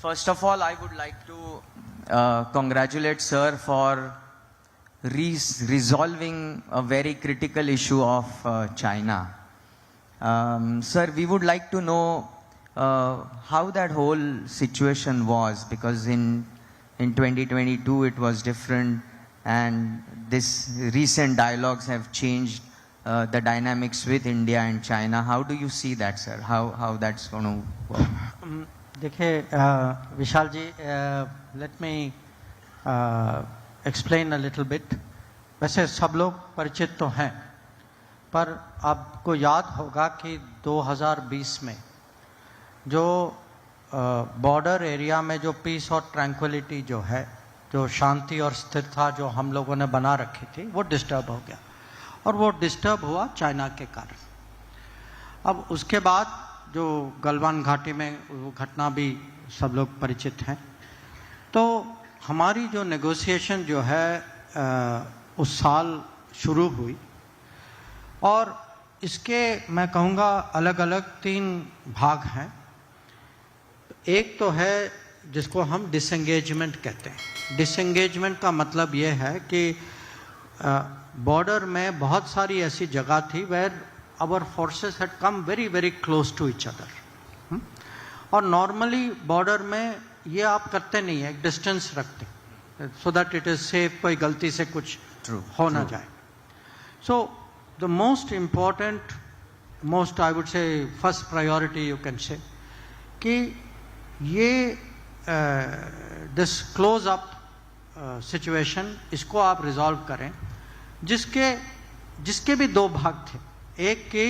First of all, I would like to congratulate Sir for resolving a very critical issue of China. Sir, we would like to know how that whole situation was, because in 2022 it was different, and this recent dialogues have changed the dynamics with India and China. How do you see that, sir? How that's going to work? देखिए Vishal ji, let me explain a little bit. वैसे सब लोग परिचित तो हैं, पर आपको याद होगा कि 2020 में जो बॉर्डर एरिया में जो पीस और ट्रैंक्विलिटी जो है, जो शांति और स्थिरता जो हम लोगों ने बना रखी थी, वो डिस्टर्ब हो गया. और वो डिस्टर्ब हुआ चाइना के कारण. अब उसके बाद जो गलवान घाटी में वो घटना भी सब लोग परिचित हैं. तो हमारी जो नेगोशिएशन जो है उस साल शुरू हुई, और इसके मैं कहूँगा अलग अलग 3 भाग हैं. एक तो है जिसको हम डिसएंगेजमेंट कहते हैं. डिसएंगेजमेंट का मतलब ये है कि बॉर्डर में बहुत सारी ऐसी जगह थी where our forces had come very very close to each other. और नॉर्मली बॉर्डर में ये आप करते नहीं है, एक डिस्टेंस रखते, so that it is safe, कोई गलती से कुछ हो ना जाए. So the most important, most I would say first priority you can say, कि ये this close up situation इसको आप रिजॉल्व करें, जिसके भी 2 भाग थे. एक कि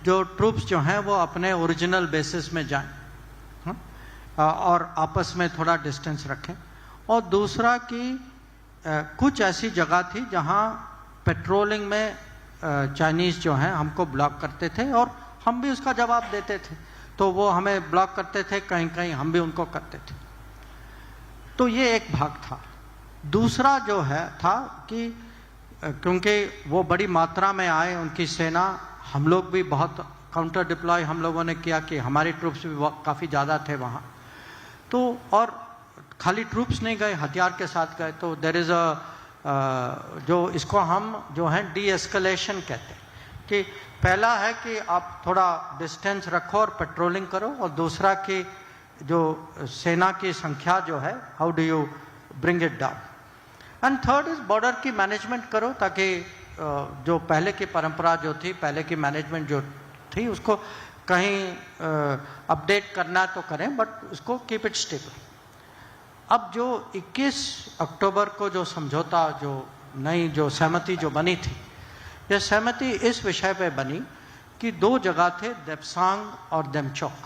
जो ट्रूप्स जो हैं वो अपने ओरिजिनल बेसिस में जाएं और आपस में थोड़ा डिस्टेंस रखें, और दूसरा कि कुछ ऐसी जगह थी जहां पेट्रोलिंग में चाइनीज़ जो हैं हमको ब्लॉक करते थे, और हम भी उसका जवाब देते थे. तो वो हमें ब्लॉक करते थे, कहीं कहीं हम भी उनको करते थे. तो ये एक भाग था. दूसरा जो है था कि क्योंकि वो बड़ी मात्रा में आए, उनकी सेना, हम लोग भी बहुत काउंटर डिप्लॉय हम लोगों ने किया कि हमारे ट्रूप्स भी काफ़ी ज़्यादा थे वहाँ. तो और खाली ट्रूप्स नहीं गए, हथियार के साथ गए. तो देयर इज़ जो इसको हम जो है डी एस्केलेशन कहते हैं, कि पहला है कि आप थोड़ा डिस्टेंस रखो और पेट्रोलिंग करो, और दूसरा कि जो सेना की संख्या जो है, how do you bring it down. And third is border की मैनेजमेंट करो, ताकि जो पहले की परंपरा जो थी, पहले की मैनेजमेंट जो थी, उसको कहीं अपडेट करना तो करें, बट उसको कीप इट स्टेबल. अब जो 21 अक्टूबर को जो समझौता, जो नई जो सहमति जो बनी थी, यह सहमति इस विषय पे बनी कि 2 जगह थे, देपसांग और देमचौक,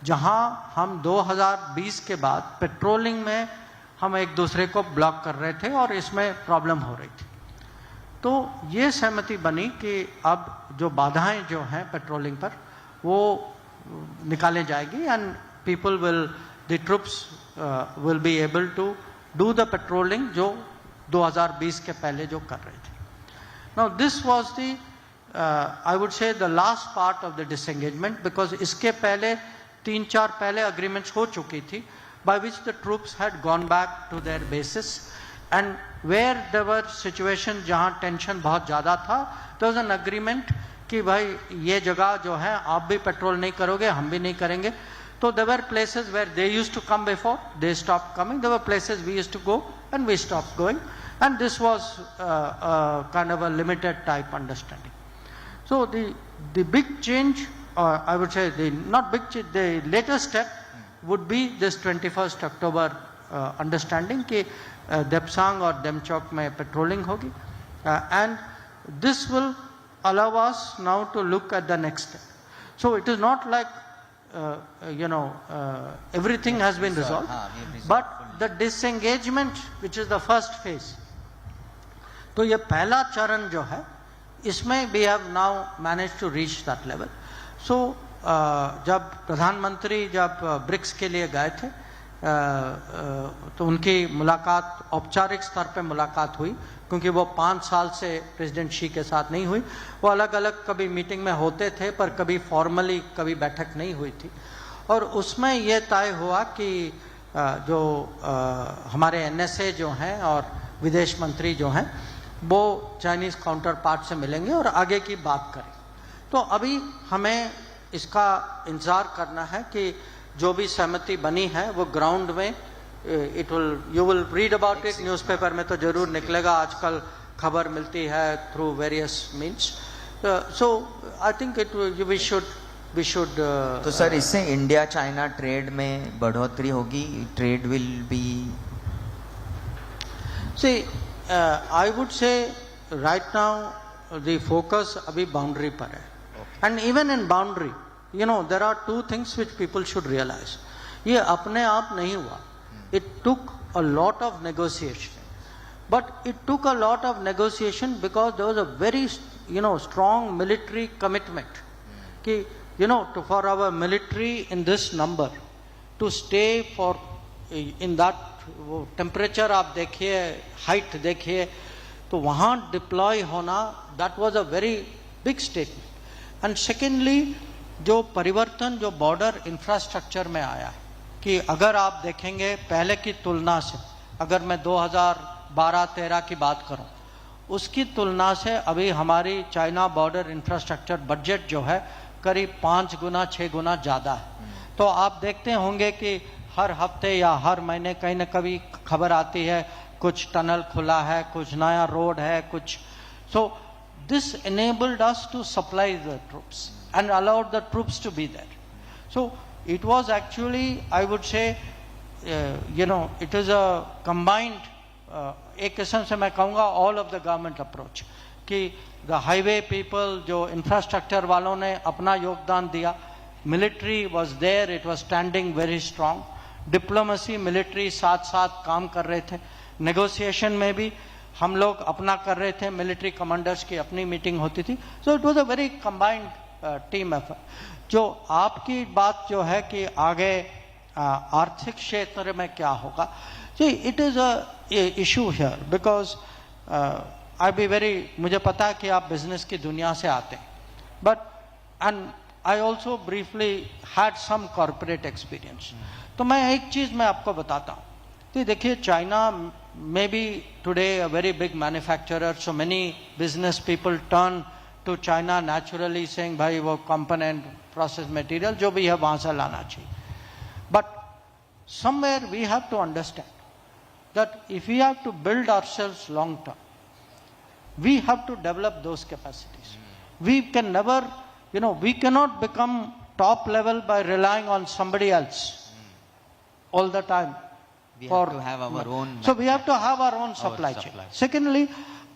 जहां हम 2020 के बाद पेट्रोलिंग में हम एक दूसरे को ब्लॉक कर रहे थे और इसमें प्रॉब्लम हो रही थी. तो ये सहमति बनी कि अब जो बाधाएं जो हैं पेट्रोलिंग पर, वो निकाले जाएगी, and people will, the troops will be able to do the patrolling जो 2020 के पहले जो कर रहे थे. Now this was the I would say the last part of the disengagement, because इसके पहले 3-4 पहले अग्रीमेंट्स हो चुकी थी, by which the troops had gone back to their bases, and where there were situations जहाँ टेंशन बहुत ज़्यादा था, there was an agreement कि भाई ये जगह जो है आप भी पेट्रोल नहीं करोगे, हम भी नहीं करेंगे. तो there were places where they used to come before, they stopped coming. There were places we used to go and we stopped going, and this was kind of a limited type understanding. So the big change, I would say not big change, the latest step would be this 21st October understanding कि देपसांग और देमचौक में patrolling होगी, and this will allow us now to look at the next step. So it is not like everything has been resolved, but the disengagement, which is the first phase, तो ये पहला चरण जो है, इसमें we have now managed to reach that level. So जब प्रधानमंत्री जब ब्रिक्स के लिए गए थे, तो उनकी मुलाकात औपचारिक स्तर पे मुलाकात हुई, क्योंकि वो 5 साल से प्रेसिडेंट शी के साथ नहीं हुई. वो अलग अलग कभी मीटिंग में होते थे, पर कभी फॉर्मली कभी बैठक नहीं हुई थी. और उसमें यह तय हुआ कि जो हमारे NSA जो हैं और विदेश मंत्री जो हैं वो चाइनीज़ काउंटर पार्ट से मिलेंगे और आगे की बात करें। तो अभी हमें इसका इंतज़ार करना है कि जो भी सहमति बनी है वो ग्राउंड में you will read about it, newspaper में तो जरूर निकलेगा, आजकल खबर मिलती है through various means. So I think we should तो सर इससे इंडिया चाइना ट्रेड में बढ़ोतरी होगी, trade will be see I would say right now the focus अभी बाउंड्री पर है and even in boundary you know there are two things which people should realize. ये अपने आप नहीं हुआ, it took a lot of negotiation, but it took a lot of negotiation because there was a very strong military commitment कि for our military in this number to stay for in that temperature आप देखिए, height देखिए, तो वहाँ deploy होना, that was a very big statement. And secondly जो परिवर्तन जो बॉर्डर इंफ्रास्ट्रक्चर में आया कि अगर आप देखेंगे पहले की तुलना से, अगर मैं 2012-13 की बात करूं, उसकी तुलना से अभी हमारी चाइना बॉर्डर इंफ्रास्ट्रक्चर बजट जो है करीब 5 गुना 6 गुना ज़्यादा है। तो आप देखते होंगे कि हर हफ्ते या हर महीने कहीं ना कभी खबर आती है कुछ टनल खुला है, कुछ नया रोड है, कुछ। So this enabled us to supply the troops and allowed the troops to be there. So it was actually, I would say, it is a combined, एक किस्म से मैं कहूँगा all of the government approach कि the highway people, जो infrastructure वालों ने अपना योगदान दिया, military was there, it was standing very strong, diplomacy, military साथ साथ काम कर रहे थे, negotiation में भी हम लोग अपना कर रहे थे, military commanders की अपनी meeting होती थी। So it was a very combined team effort. जो आपकी बात जो है कि आगे आर्थिक क्षेत्र में क्या होगा, जी it is a issue here because I be very, मुझे पता है कि आप बिजनेस की दुनिया से आते हैं, but and I also briefly had some corporate experience. तो मैं एक चीज मैं आपको बताता हूँ कि देखिए China may be today a very big manufacturer, so many business people turn to China naturally saying भाई वो component, process material जो भी है वहाँ से लाना चाहिए। But somewhere we have to understand that if we have to build ourselves long term, we have to develop those capacities. We can never, we cannot become top level by relying on somebody else all the time. We have to have our own. So we have to have our own supply chain. Secondly,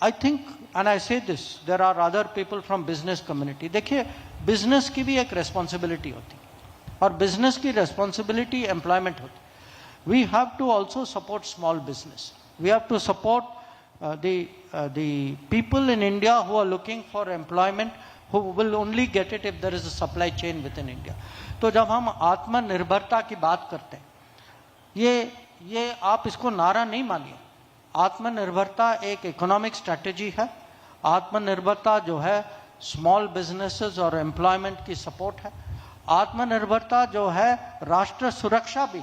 I think, and I say this, there are other people from business community. देखिए business की भी एक responsibility होती है और business की responsibility employment होती है. We have to also support small business. We have to support the people in India who are looking for employment, who will only get it if there is a supply chain within India. तो जब हम आत्मनिर्भरता की बात करते हैं, ये आप इसको नारा नहीं मानिए. आत्मनिर्भरता एक इकोनॉमिक स्ट्रैटेजी है. आत्मनिर्भरता जो है स्मॉल बिजनेसेस और एम्प्लॉयमेंट की सपोर्ट है. आत्मनिर्भरता जो है राष्ट्र सुरक्षा भी,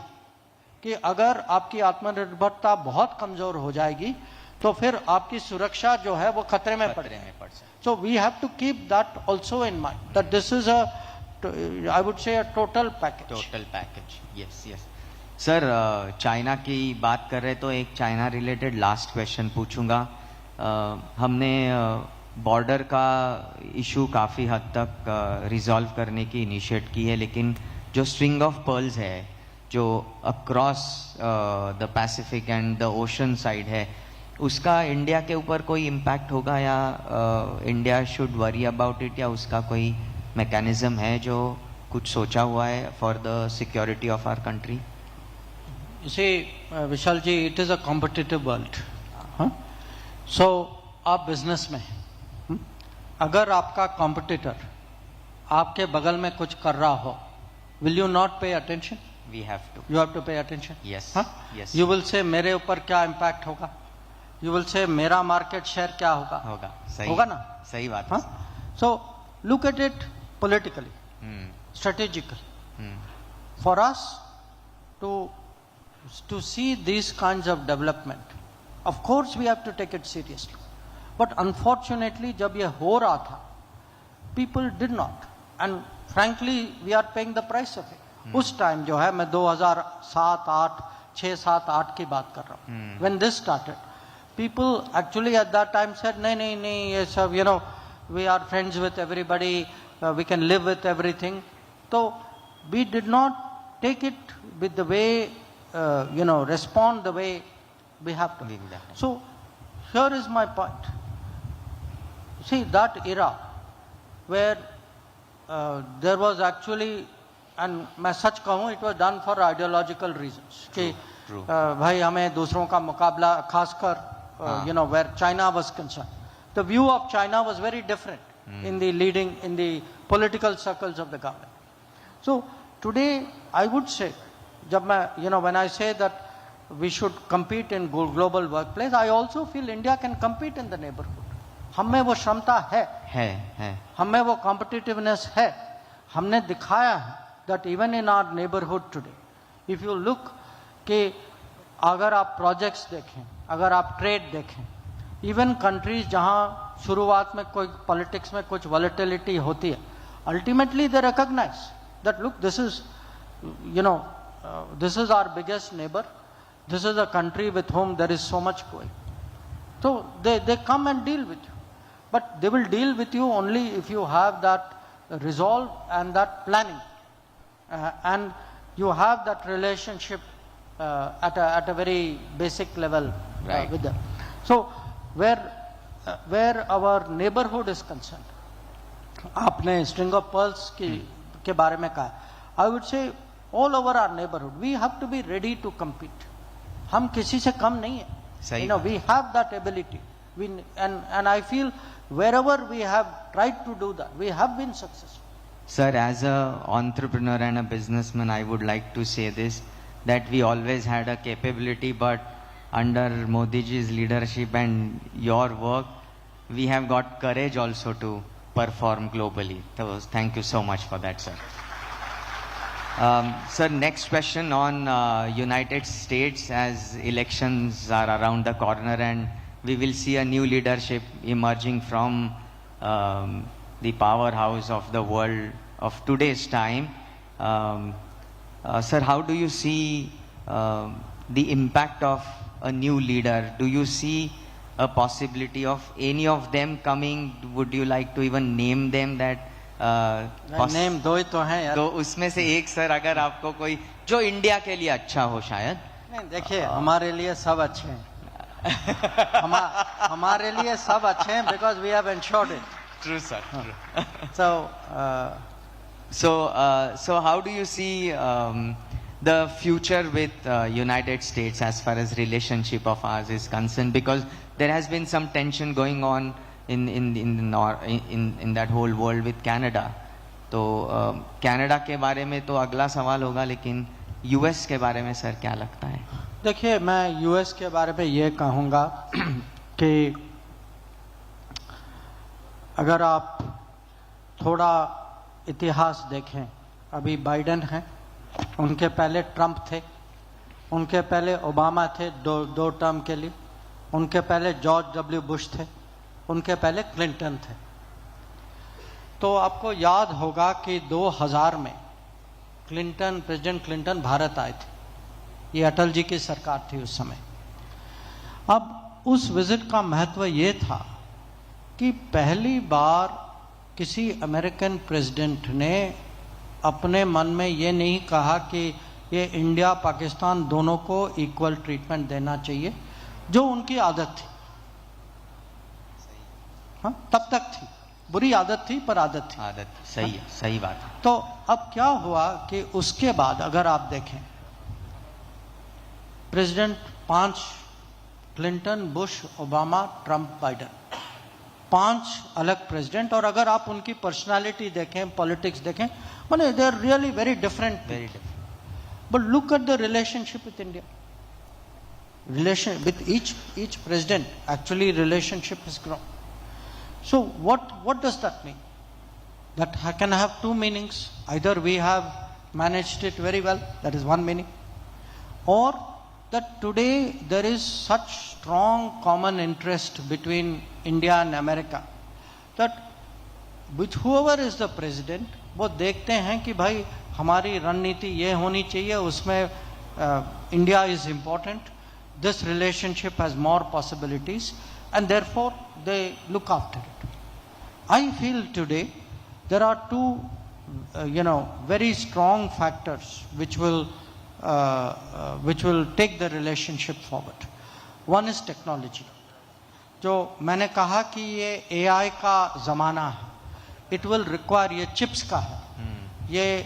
कि अगर आपकी आत्मनिर्भरता बहुत कमजोर हो जाएगी तो फिर आपकी सुरक्षा जो है वो खतरे में पड़ जाएगी. So we have to keep that also in mind that this is a, I would say, a total package. Yes yes sir, China की बात कर रहे तो एक चाइना रिलेटेड लास्ट क्वेश्चन पूछूंगा. हमने बॉर्डर का इशू काफ़ी हद तक रिजॉल्व करने की इनिशिएट की है, लेकिन जो स्ट्रिंग ऑफ पर्ल्स है जो across the Pacific and the ocean side है, उसका इंडिया के ऊपर कोई इम्पैक्ट होगा या India should worry about it, या उसका कोई मैकेनिज्म है जो कुछ सोचा हुआ है for the security of our country? Vishal ji, it is a competitive world. So आप बिजनेस में अगर आपका कॉम्पिटिटर आपके बगल में कुछ कर रहा हो, will you not pay attention? We have to, you have to pay attention. Yes yes. You will say मेरे ऊपर क्या इम्पैक्ट होगा, यू विल से मेरा मार्केट शेयर क्या होगा. सही होगा ना. सही बात है. So look at it politically, strategically. For us to to see these kinds of development, of course we have to take it seriously. But unfortunately, जब ये हो रहा था, people did not. And frankly, we are paying the price of it. उस time जो है, मैं 2007, 8, 6, 7, 8 की बात कर रहा हूँ. When this started, people actually at that time said, नहीं, ये सब, you know, we are friends with everybody, we can live with everything. So we did not take it with the way, respond the way we have to. So here is my point. See, that era where there was actually, and मैं सच कहूँ, it was done for ideological reasons. कि भाई हमें दूसरों का मुकाबला, खासकर where China was concerned. The view of China was very different in the political circles of the government. So today I would say, when I say that we should compete in global workplace, I also feel India can compete in the neighborhood. हम में वो क्षमता है, हम में वो competitiveness है, हमने दिखाया है that even in our neighborhood today, if you look कि अगर आप projects देखें, अगर आप trade देखें, even countries जहाँ शुरुआत में कोई politics में कुछ volatility होती है, ultimately they recognize that look, this is our biggest neighbor, this is a country with whom there is so much going. So they come and deal with you. But they will deal with you only if you have that resolve and that planning. And you have that relationship at a very basic level with them. So where our neighborhood is concerned, आपने string of pearls के बारे में कहा, I would say all over our neighborhood, we have to be ready to compete. हम किसी से कम नहीं है. We have that ability. And I feel wherever we have tried to do that, we have been successful. Sir, as an entrepreneur and a businessman, I would like to say this, that we always had a capability, but under Modi ji's leadership and your work, we have got courage also to perform globally. So thank you so much for that, sir. Sir, next question on United States, as elections are around the corner and we will see a new leadership emerging from the powerhouse of the world of today's time. Sir, how do you see the impact of a new leader? Do you see a possibility of any of them coming? Would you like to even name them? That name दो ही तो हैं यार. तो उसमें से एक sir, अगर आपको कोई जो इंडिया के लिए अच्छा हो शायद. नहीं, देखिए हमारे लिए सब अच्छे हैं. हमारे लिए सब अच्छे हैं because we have ensured it. True, sir. True. So how do you see the future with United States as far as relationship of ours is concerned? Because there has been some tension going on in that whole world with Canada. तो Canada के बारे में तो अगला सवाल होगा, लेकिन US के बारे में सर क्या लगता है? देखिए, मैं यूएस के बारे में ये कहूँगा कि अगर आप थोड़ा इतिहास देखें, अभी बाइडेन हैं, उनके पहले ट्रंप थे, उनके पहले ओबामा थे दो टर्म के लिए, उनके पहले जॉर्ज डब्ल्यू बुश थे, उनके पहले क्लिंटन थे. तो आपको याद होगा कि 2000 में प्रेसिडेंट क्लिंटन भारत आए थे. ये अटल जी की सरकार थी उस समय. अब उस विजिट का महत्व ये था कि पहली बार किसी अमेरिकन प्रेसिडेंट ने अपने मन में ये नहीं कहा कि ये इंडिया पाकिस्तान दोनों को इक्वल ट्रीटमेंट देना चाहिए, जो उनकी आदत थी. हाँ, तब तक थी, बुरी आदत थी पर आदत थी. सही है, सही बात है. तो अब क्या हुआ कि उसके बाद अगर आप देखें, president 5 Clinton, Bush, Obama, Trump, Biden, 5 अलग प्रेसिडेंट. और अगर आप उनकी पर्सनालिटी देखें, पॉलिटिक्स देखें, माने they are really very different. But look at the relationship with India. Relation with each president, actually relationship has grown. So what does that mean? That can have two meanings. Either we have managed it very well, that is one meaning, or that today there is such strong common interest between India and America that with whoever is the president, वो देखते हैं कि भाई हमारी रणनीति ये होनी चाहिए, उसमें India is important, this relationship has more possibilities, and therefore they look after it. I feel today there are two, very strong factors which will take the relationship forward. One is technology. जो मैंने कहा कि ये AI का ज़माना है, it will require, ये chips का है, ये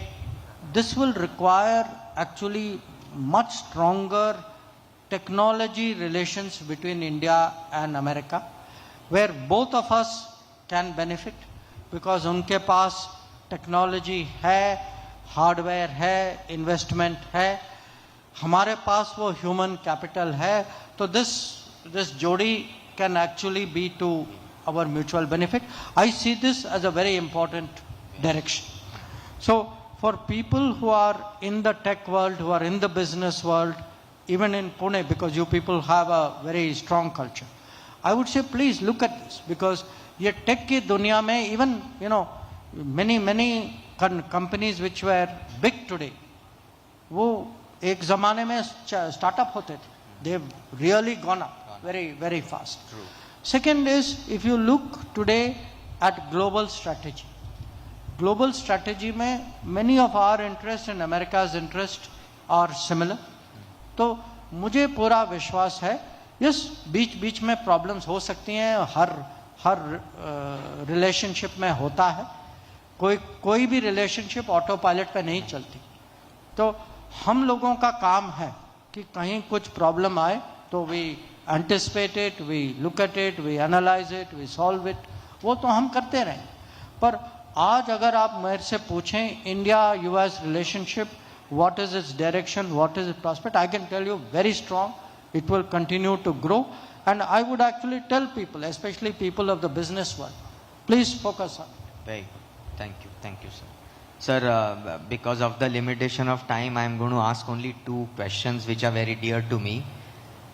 this will require actually much stronger technology relations between India and America, where both of us can benefit because उनके पास टेक्नोलॉजी है, हार्डवेयर है, इन्वेस्टमेंट है, हमारे पास वो ह्यूमन कैपिटल है, तो this जोड़ी can actually be to our mutual benefit. I see this as a very important direction. So for people who are in the tech world, who are in the business world, even in Pune, because you people have a very strong culture, I would say please look at this, because ये tech की दुनिया में even many companies which were big today, वो एक ज़माने में startup होते थे. They've really gone up very, very fast. True. Second is, if you look today at global strategy में many of our interest and America's interest are similar. तो मुझे पूरा विश्वास है, yes, बीच में problems हो सकती हैं, हर relationship में होता है, कोई भी relationship auto pilot पे नहीं चलती. तो हम लोगों का काम है कि कहीं कुछ problem आए तो we anticipate it, we look at it, we analyze it, we solve it, वो तो हम करते रहें. पर आज अगर आप मेरे से पूछें India US relationship, what is its direction, what is its prospect, I can tell you very strong, it will continue to grow, and I would actually tell people, especially people of the business world, please focus on it. Very good. Thank you, sir. Sir, because of the limitation of time, I am going to ask only two questions which are very dear to me.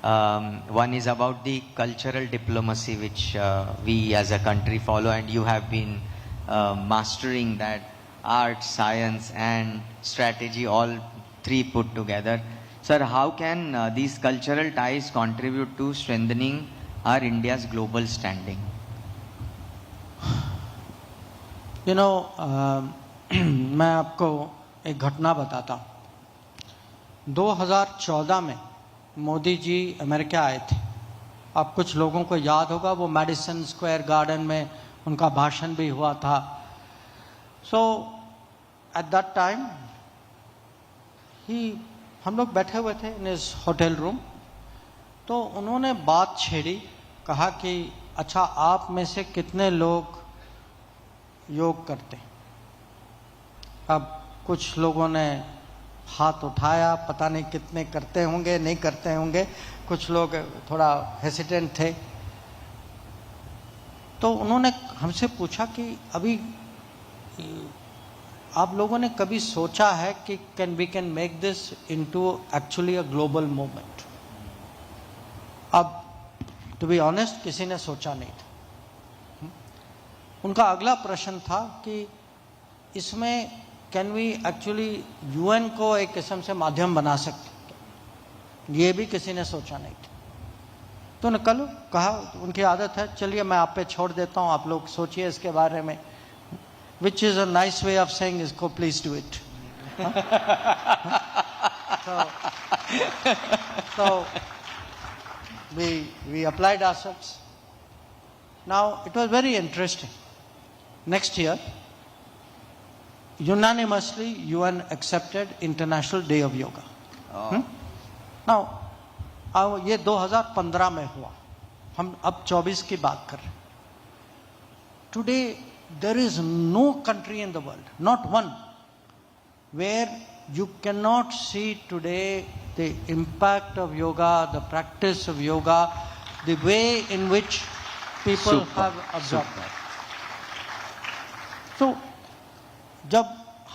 One is about the cultural diplomacy which we as a country follow, and you have been mastering that, art, science and strategy, all three put together. Sir, how can these cultural ties contribute to strengthening our India's global standing? मैं आपको एक घटना बताता हूँ. 2014 में Modi ji America आए थे. आप कुछ लोगों को याद होगा, वो मैडिसन स्क्वायर गार्डन में उनका भाषण भी हुआ था. सो एट दैट टाइम हम लोग बैठे हुए थे इन इस होटल रूम. तो उन्होंने बात छेड़ी, कहा कि अच्छा आप में से कितने लोग योग करते हैं. अब कुछ लोगों ने हाथ उठाया, पता नहीं कितने करते होंगे, नहीं करते होंगे, कुछ लोग थोड़ा हेसिटेंट थे. तो उन्होंने हमसे पूछा कि अभी आप लोगों ने कभी सोचा है कि we can make this into actually a global movement. अब टू बी ऑनेस्ट किसी ने सोचा नहीं था. उनका अगला प्रश्न था कि इसमें कैन वी एक्चुअली यूएन को एक किस्म से माध्यम बना सकते, ये भी किसी ने सोचा नहीं था. तो उन्होंने कहा, उनकी आदत है, चलिए मैं आप पे छोड़ देता हूँ, आप लोग सोचिए इसके बारे में. Which is a nice way of saying इसको please do it. So we applied ourselves. Now it was very interesting. Next year, unanimously UN accepted International Day of Yoga. Now ये 2015 में हुआ, हम अब 24 की बात कर रहे हैं. Today there is no country in the world, not one, where you cannot see today the impact of yoga, the practice of yoga, the way in which people have absorbed that. So, जब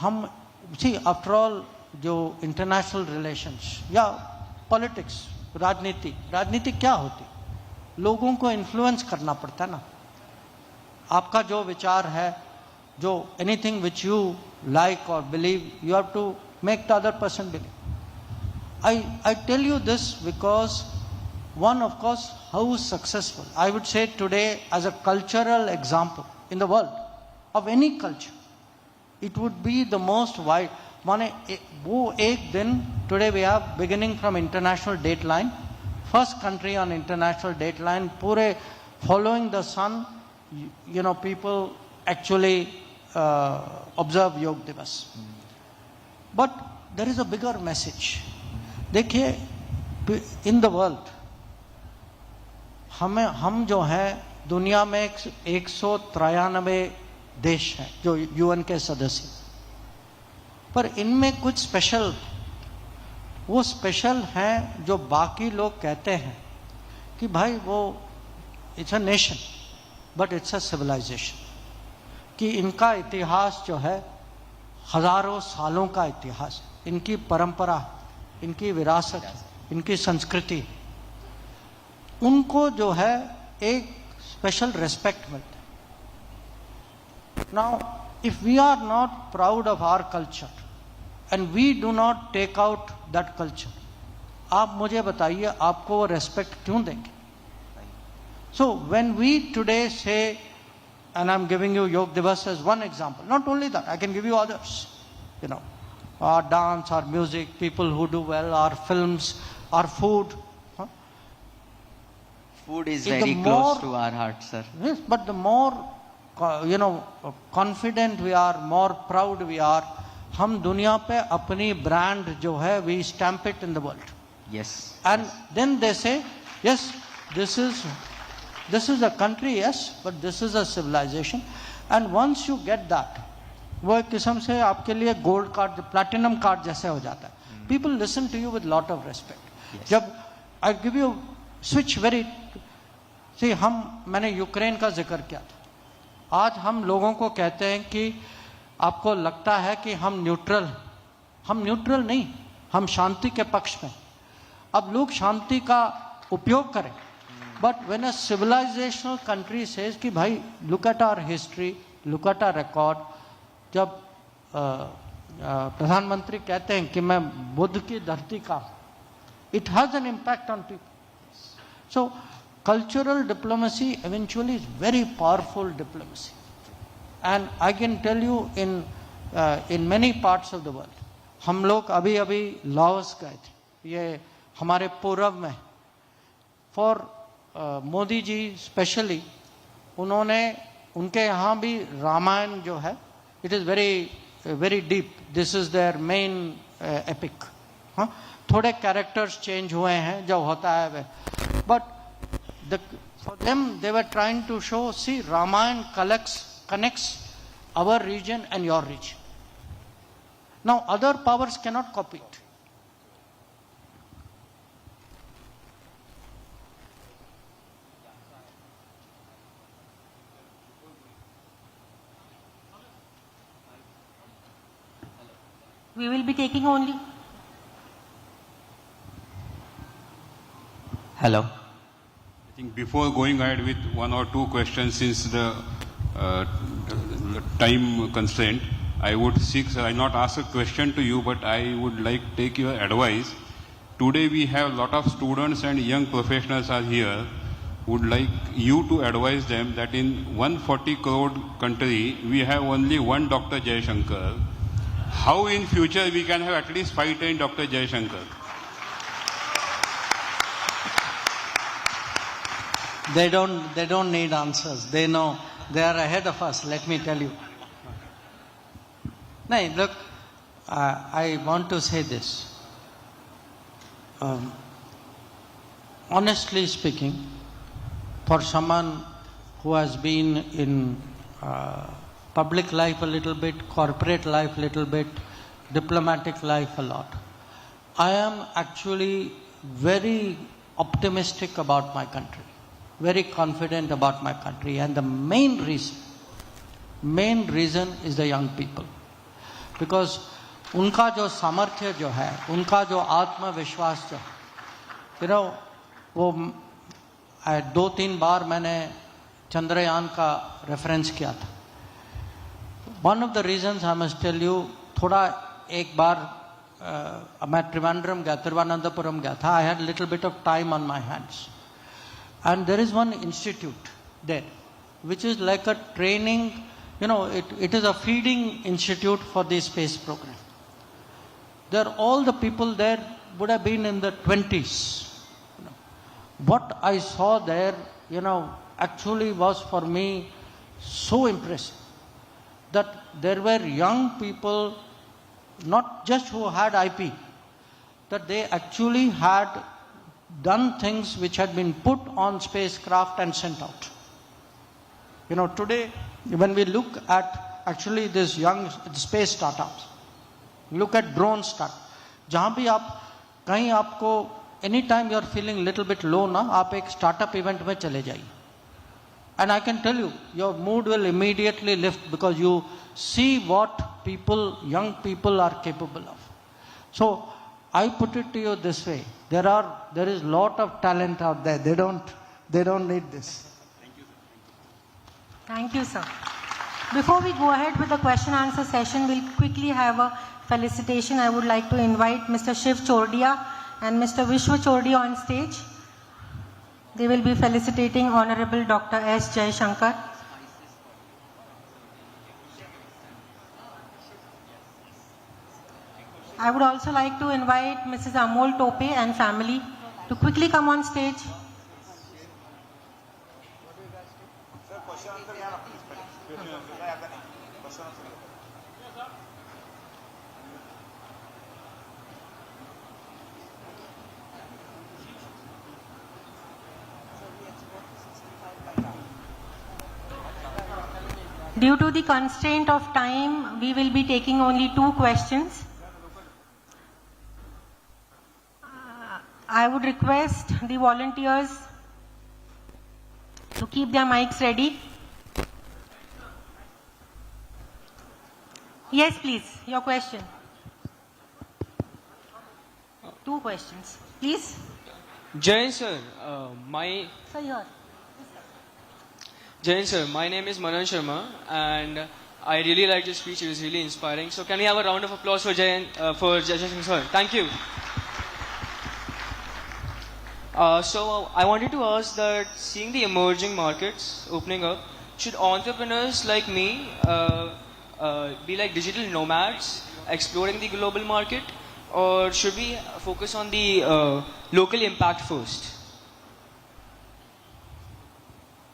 हम see after all जो international relations या politics राजनीति क्या होती? लोगों को influence करना पड़ता है ना। आपका जो विचार है, जो एनीथिंग विच यू लाइक और believe, you have to make the other person believe. I tell you this because one, of course, how successful, I would say today as a cultural example in the world of any culture, it would be the most wide. माने वो एक दिन, today we have beginning from international date line, first country on international date line, पूरे following the sun, you know, people actually observe Yog Divas. But there is a bigger message. देखिए, in the world हम जो हैं दुनिया में 193 देश हैं जो यूएन के सदस्य, पर इनमें कुछ स्पेशल, वो स्पेशल हैं जो बाकी लोग कहते हैं कि भाई वो it's a nation but it's a civilization, कि इनका इतिहास जो है हजारों सालों का इतिहास है, इनकी परंपरा, इनकी विरासत, इनकी संस्कृति, उनको जो है एक स्पेशल रेस्पेक्ट मिलता है. Now if we are not proud of our culture and we do not take out that culture, आप मुझे बताइए आपको वो रेस्पेक्ट क्यों देंगे? So when we today say, and I'm giving you Yog Divas as one example, not only that, I can give you others, you know, our dance, our music, people who do well, our films, our food. Food is very close to our heart, sir. Yes, but the more, you know, confident we are, more proud we are, हम दुनिया पे अपनी brand जो है, we stamp it in the world. Yes. And then they say, yes, this is a country, yes, but this is a civilization. And once you get that, वो एक किस्म से आपके लिए गोल्ड कार्ड, प्लैटिनम कार्ड जैसे हो जाता है. People listen to you with lot of respect. जब I give you switch very, see मैंने यूक्रेन का जिक्र किया था. आज हम लोगों को कहते हैं कि आपको लगता है कि हम न्यूट्रल नहीं, हम शांति के पक्ष में. अब लोग शांति का उपयोग करें, but when a civilizational country says कि भाई look at our history, look at our record, जब प्रधानमंत्री कहते हैं कि मैं बुद्ध की धरती का, it has an impact on people. So cultural diplomacy eventually is very powerful diplomacy, and I can tell you in many parts of the world. हम लोग अभी लाओस गए थे, ये हमारे पूर्व में, फॉर मोदी जी स्पेशली, उन्होंने, उनके यहाँ भी रामायण जो है, it is very deep. This is their main epic. थोड़े characters change हुए हैं जो होता है वे, but for them they were trying to show, see, Ramayana connects our region and your region. Now other powers cannot copy it. We will be taking only. Hello. I think before going ahead with one or two questions, since the time constraint, I would seek, I not ask a question to you, but I would like to take your advice. Today we have a lot of students and young professionals are here. Would like you to advise them that in 140 crore country, we have only one Dr. Jaishankar. How in future we can have at least 5-10 Dr. Jaishankar? They don't need answers. They know they are ahead of us. Let me tell you. No, look, I want to say this. Honestly speaking, for someone who has been in public life a little bit, corporate life a little bit, diplomatic life a lot, I am actually very optimistic about my country, very confident about my country, and the main reason is the young people. Because उनका जो सामर्थ्य जो है, उनका जो आत्मविश्वास जो है, you know, वो 2-3 बार मैंने चंद्रयान का रेफरेंस किया था. One of the reasons I must tell you, थोड़ा एक बार मैं त्रिवेंद्रम गया, तिरुवनंतपुरम गया था. I had a little bit of time on my hands. And there is one institute there, which is like a training, you know, it is a feeding institute for the space program. There, all the people there would have been in the 20s. You know. What I saw there, you know, actually was for me so impressive. That there were young people, not just who had IP, that they actually had done things which had been put on spacecraft and sent out. You know, today, when we look at actually this young space startups, look at drone start. जहाँ भी आप कहीं आपको anytime you are feeling little bit low ना, आप एक startup event में चले जाइए. And I can tell you, your mood will immediately lift because you see what people, young people are capable of. So I put it to you this way: there is lot of talent out there. They don't need this. Thank you, sir. Before we go ahead with the question answer session, we'll quickly have a felicitation. I would like to invite Mr. Shiv Chordia and Mr. Vishwa Chordia on stage. They will be felicitating Honorable Dr. S Jaishankar. I would also like to invite Mrs. Amol Tope and family to quickly come on stage. Due to the constraint of time, we will be taking only 2 questions. I would request the volunteers to keep their mics ready. Yes, please, your question. 2 questions, please. Jain sir, Sir, here. Jain sir, my name is Manan Sharma and I really liked your speech. It was really inspiring. So can we have a round of applause for Jaishankar sir? Thank you. So I wanted to ask that, seeing the emerging markets opening up, should entrepreneurs like me be like digital nomads exploring the global market, or should we focus on the local impact first?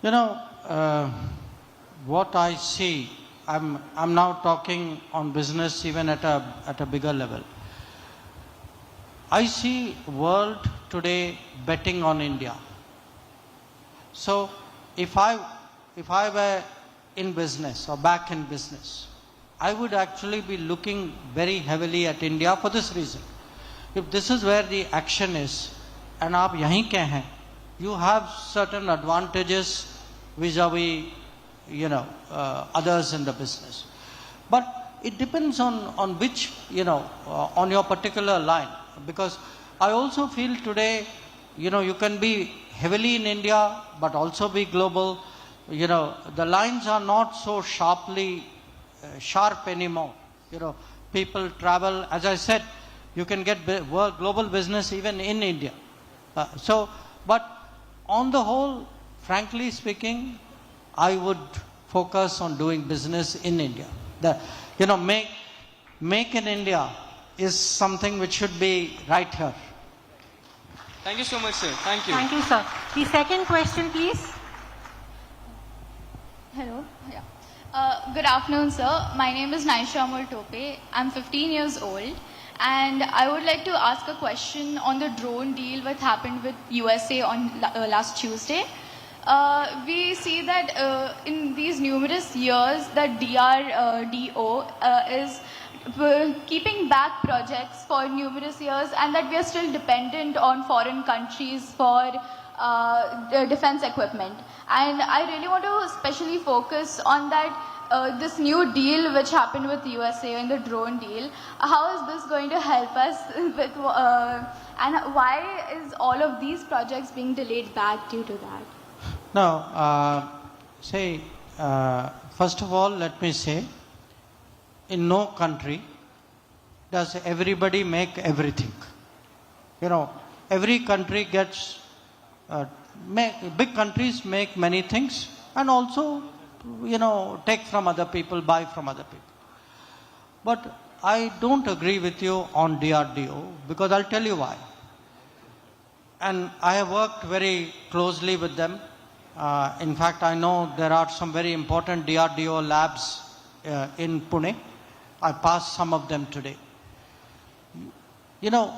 You know, what I see, I'm now talking on business even at a bigger level. I see world today betting on India. So if I were in business or back in business, I would actually be looking very heavily at India for this reason. If this is where the action is and aap yahin ke hain, you have certain advantages vis-a-vis, you know, others in the business. But it depends on which, you know, on your particular line. Because I also feel today, you know, you can be heavily in India but also be global. You know, the lines are not so sharp anymore. You know, people travel. As I said, you can get global business even in India. But on the whole, frankly speaking, I would focus on doing business in India. You know, make in India is something which should be right here. Thank you so much, sir. Thank you. Thank you, sir. The second question, please. Hello. Yeah. Good afternoon, sir. My name is Naisha Amol Tope. I'm 15 years old. And I would like to ask a question on the drone deal what happened with USA on last Tuesday. We see that in these numerous years that DRDO is keeping back projects for numerous years, and that we are still dependent on foreign countries for defense equipment. And I really want to especially focus on that this new deal which happened with USA in the drone deal. How is this going to help us with And why is all of these projects being delayed back due to that? Now, first of all, let me say, in no country does everybody make everything. You know, every country gets, big countries make many things and also, you know, take from other people, buy from other people. But I don't agree with you on DRDO because I'll tell you why. And I have worked very closely with them. In fact, I know there are some very important DRDO labs in Pune. I passed some of them today. You know,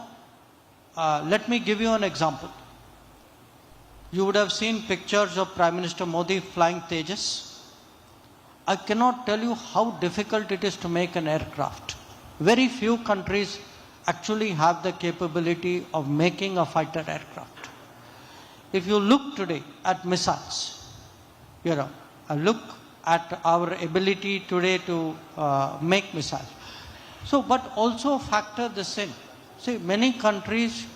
let me give you an example. You would have seen pictures of Prime Minister Modi flying Tejas. I cannot tell you how difficult it is to make an aircraft. Very few countries actually have the capability of making a fighter aircraft. If you look today at missiles, you know, look at our ability today to make missiles. So, but also factor this in. See, many countries,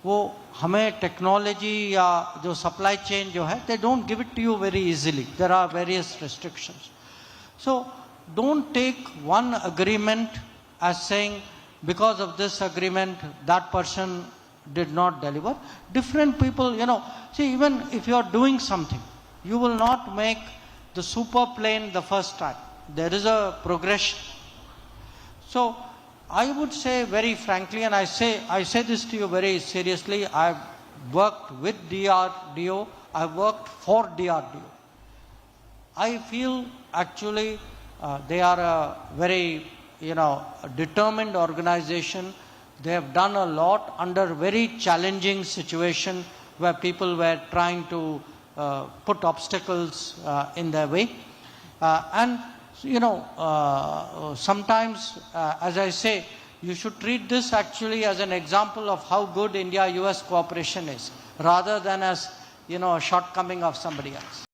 वो हमें technology या जो supply chain जो है, they don't give it to you very easily. There are various restrictions. So, don't take one agreement as saying, because of this agreement, that person did not deliver. Different people, you know, see, even if you are doing something, you will not make the super plane the first time. There is a progression. So, I would say very frankly, and I say this to you very seriously, I've worked with DRDO, I've worked for DRDO. I feel actually they are a very, you know, determined organization. They have done a lot under very challenging situation where people were trying to put obstacles in their way. And you know, sometimes, as I say, you should treat this actually as an example of how good India-US cooperation is, rather than as, you know, a shortcoming of somebody else.